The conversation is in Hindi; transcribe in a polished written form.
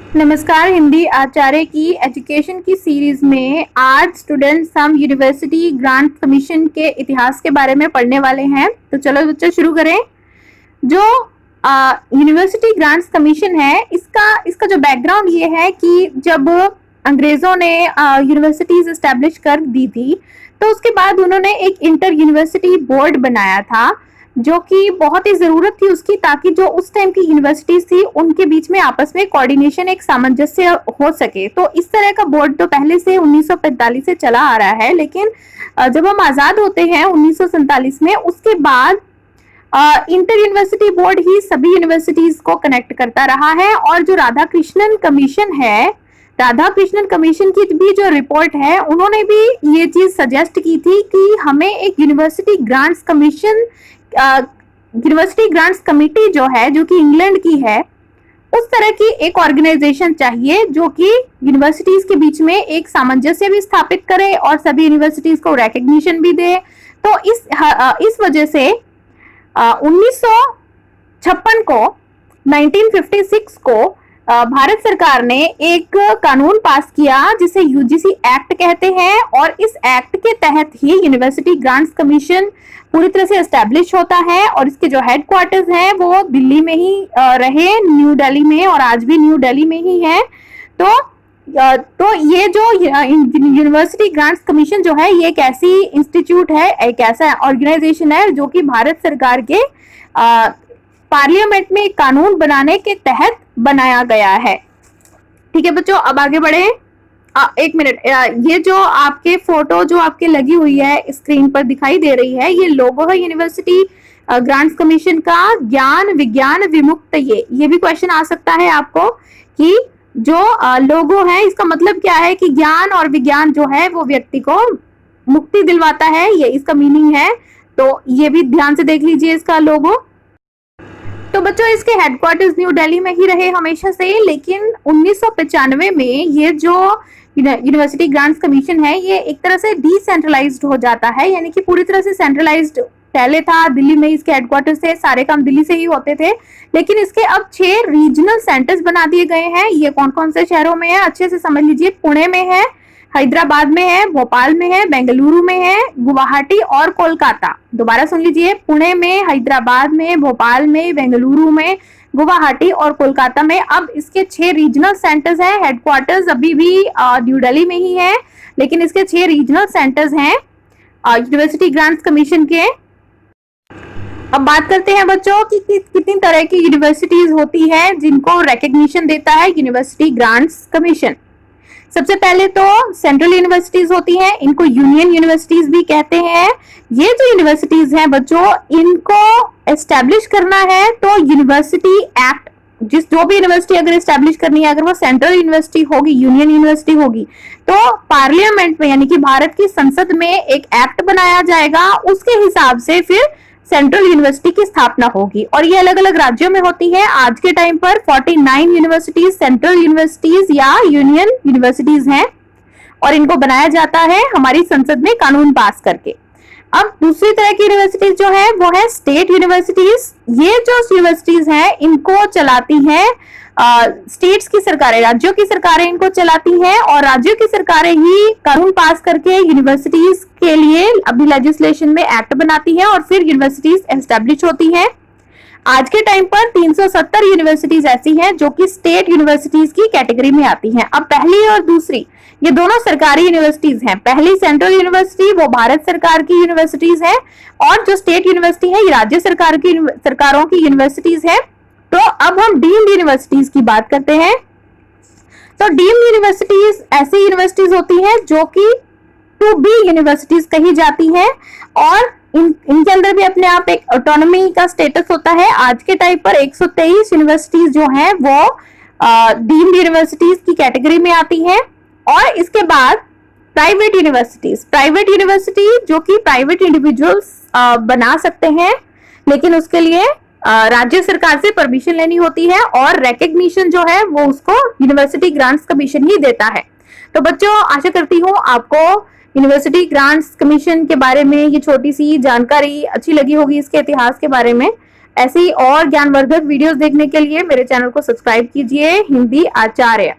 नमस्कार। हिंदी आचार्य की एजुकेशन की सीरीज में आज स्टूडेंट्स हम यूनिवर्सिटी ग्रांट कमीशन के इतिहास के बारे में पढ़ने वाले हैं। तो चलो बच्चों शुरू करें। जो यूनिवर्सिटी ग्रांट्स कमीशन है, इसका जो बैकग्राउंड ये है कि जब अंग्रेजों ने यूनिवर्सिटीज एस्टेब्लिश कर दी थी तो उसके बाद उन्होंने एक इंटर यूनिवर्सिटी बोर्ड बनाया था, जो कि बहुत ही जरूरत थी उसकी, ताकि जो उस टाइम की यूनिवर्सिटीज थी उनके बीच में आपस में कोऑर्डिनेशन, एक सामंजस्य हो सके। तो इस तरह का बोर्ड तो पहले से 1945 से चला आ रहा है, लेकिन जब हम आजाद होते हैं 1947 में, उसके बाद इंटर यूनिवर्सिटी बोर्ड ही सभी यूनिवर्सिटीज को कनेक्ट करता रहा है। और जो राधाकृष्णन कमीशन है, राधाकृष्णन कमीशन की भी जो रिपोर्ट है, उन्होंने भी ये चीज सजेस्ट की थी कि हमें एक university grants commission, university grants committee जो है, जो कि इंग्लैंड की है, उस तरह की एक ऑर्गेनाइजेशन चाहिए जो कि यूनिवर्सिटीज के बीच में एक सामंजस्य भी स्थापित करे और सभी यूनिवर्सिटीज को रिकॉग्निशन भी दे। तो इस वजह से 1956 को 1956 को भारत सरकार ने एक कानून पास किया जिसे यूजीसी एक्ट कहते हैं, और इस एक्ट के तहत ही यूनिवर्सिटी ग्रांट्स कमीशन पूरी तरह से एस्टेब्लिश होता है। और इसके जो हेडक्वार्टर्स हैं वो दिल्ली में ही रहे, न्यू दिल्ली में, और आज भी न्यू दिल्ली में ही है। तो ये जो यूनिवर्सिटी ग्रांट्स कमीशन जो है, ये एक ऐसी इंस्टीट्यूट है, एक ऐसा ऑर्गेनाइजेशन है जो कि भारत सरकार के पार्लियामेंट में एक कानून बनाने के तहत बनाया गया है। ठीक है बच्चों, अब आगे बढ़े। एक मिनट, ये जो आपके फोटो जो आपके लगी हुई है स्क्रीन पर दिखाई दे रही है, ये लोगो है यूनिवर्सिटी ग्रांट्स कमीशन का, ज्ञान विज्ञान विमुक्त। ये भी क्वेश्चन आ सकता है आपको कि जो लोगो है इसका मतलब क्या है, कि ज्ञान और विज्ञान जो है वो व्यक्ति को मुक्ति दिलवाता है, ये इसका मीनिंग है। तो ये भी ध्यान से देख लीजिए इसका लोगो। तो बच्चों इसके हेडक्वार्टर्स न्यू दिल्ली में ही रहे हमेशा से, लेकिन 1995 में ये जो यूनिवर्सिटी ग्रांट्स कमीशन है, ये एक तरह से डिसेंट्रलाइज्ड हो जाता है, यानी कि पूरी तरह से सेंट्रलाइज्ड पहले था, दिल्ली में इसके हेडक्वार्टर्स थे, सारे काम दिल्ली से ही होते थे, लेकिन इसके अब 6 रीजनल सेंटर्स बना दिए गए हैं। ये कौन कौन से शहरों में है अच्छे से समझ लीजिए। पुणे में है, हैदराबाद में है, भोपाल में है, बेंगलुरु में है, गुवाहाटी और कोलकाता। दोबारा सुन लीजिए, पुणे में, हैदराबाद में, भोपाल में, बेंगलुरु में, गुवाहाटी और कोलकाता में। अब इसके 6 रीजनल सेंटर्स हैं। हेडक्वार्टर्स अभी भी न्यू दिल्ली में ही है, लेकिन इसके 6 रीजनल सेंटर्स हैं यूनिवर्सिटी ग्रांट्स कमीशन के। अब बात करते हैं बच्चों कि कितनी तरह की यूनिवर्सिटीज होती है जिनको रिकॉग्निशन देता है यूनिवर्सिटी ग्रांट्स कमीशन। सबसे पहले तो सेंट्रल यूनिवर्सिटीज होती हैं, इनको यूनियन यूनिवर्सिटीज भी कहते हैं। ये जो यूनिवर्सिटीज हैं बच्चों, इनको एस्टेब्लिश करना है तो यूनिवर्सिटी एक्ट, जो भी यूनिवर्सिटी अगर एस्टेब्लिश करनी है, अगर वो सेंट्रल यूनिवर्सिटी होगी, यूनियन यूनिवर्सिटी होगी, तो पार्लियामेंट में यानी कि भारत की संसद में एक एक्ट बनाया जाएगा, उसके हिसाब से फिर सेंट्रल यूनिवर्सिटी की स्थापना होगी। और ये अलग अलग राज्यों में होती है। आज के टाइम पर 49 यूनिवर्सिटीज सेंट्रल यूनिवर्सिटीज या यूनियन यूनिवर्सिटीज हैं, और इनको बनाया जाता है हमारी संसद में कानून पास करके। अब दूसरी तरह की यूनिवर्सिटीज जो है वो है स्टेट यूनिवर्सिटीज। ये जो यूनिवर्सिटीज हैं इनको चलाती हैं स्टेट्स की सरकारें, राज्यों की सरकारें इनको चलाती हैं, और राज्यों की सरकारें ही कानून पास करके यूनिवर्सिटीज के लिए अभी लेजिस्लेशन में एक्ट बनाती है, और फिर यूनिवर्सिटीज एस्टेब्लिश होती हैं। आज के टाइम पर 370 यूनिवर्सिटीज ऐसी हैं जो कि स्टेट यूनिवर्सिटीज की कैटेगरी में आती हैं। अब पहली और दूसरी ये दोनों सरकारी यूनिवर्सिटीज हैं। पहली सेंट्रल यूनिवर्सिटी वो भारत सरकार की यूनिवर्सिटीज है, और जो स्टेट यूनिवर्सिटी है ये राज्य सरकारों की यूनिवर्सिटीज है। तो अब हम डीम्ड यूनिवर्सिटीज की बात करते हैं। तो डीम्ड यूनिवर्सिटीज ऐसी यूनिवर्सिटीज होती हैं जो कि टू बी यूनिवर्सिटीज कही जाती हैं, और इनके अंदर भी अपने आप एक ऑटोनॉमी का स्टेटस होता है। आज के टाइम पर 123 यूनिवर्सिटीज जो हैं वो डीम्ड यूनिवर्सिटीज की कैटेगरी में आती हैं। और इसके बाद प्राइवेट यूनिवर्सिटी जो कि प्राइवेट इंडिविजुअल्स बना सकते हैं, लेकिन उसके लिए राज्य सरकार से परमिशन लेनी होती है, और रिकॉग्निशन जो है वो उसको यूनिवर्सिटी ग्रांट्स कमीशन ही देता है। तो बच्चों आशा करती हूँ आपको यूनिवर्सिटी ग्रांट्स कमीशन के बारे में ये छोटी सी जानकारी अच्छी लगी होगी, इसके इतिहास के बारे में। ऐसे ही और ज्ञानवर्धक वीडियोस देखने के लिए मेरे चैनल को सब्सक्राइब कीजिए। हिंदी आचार्य।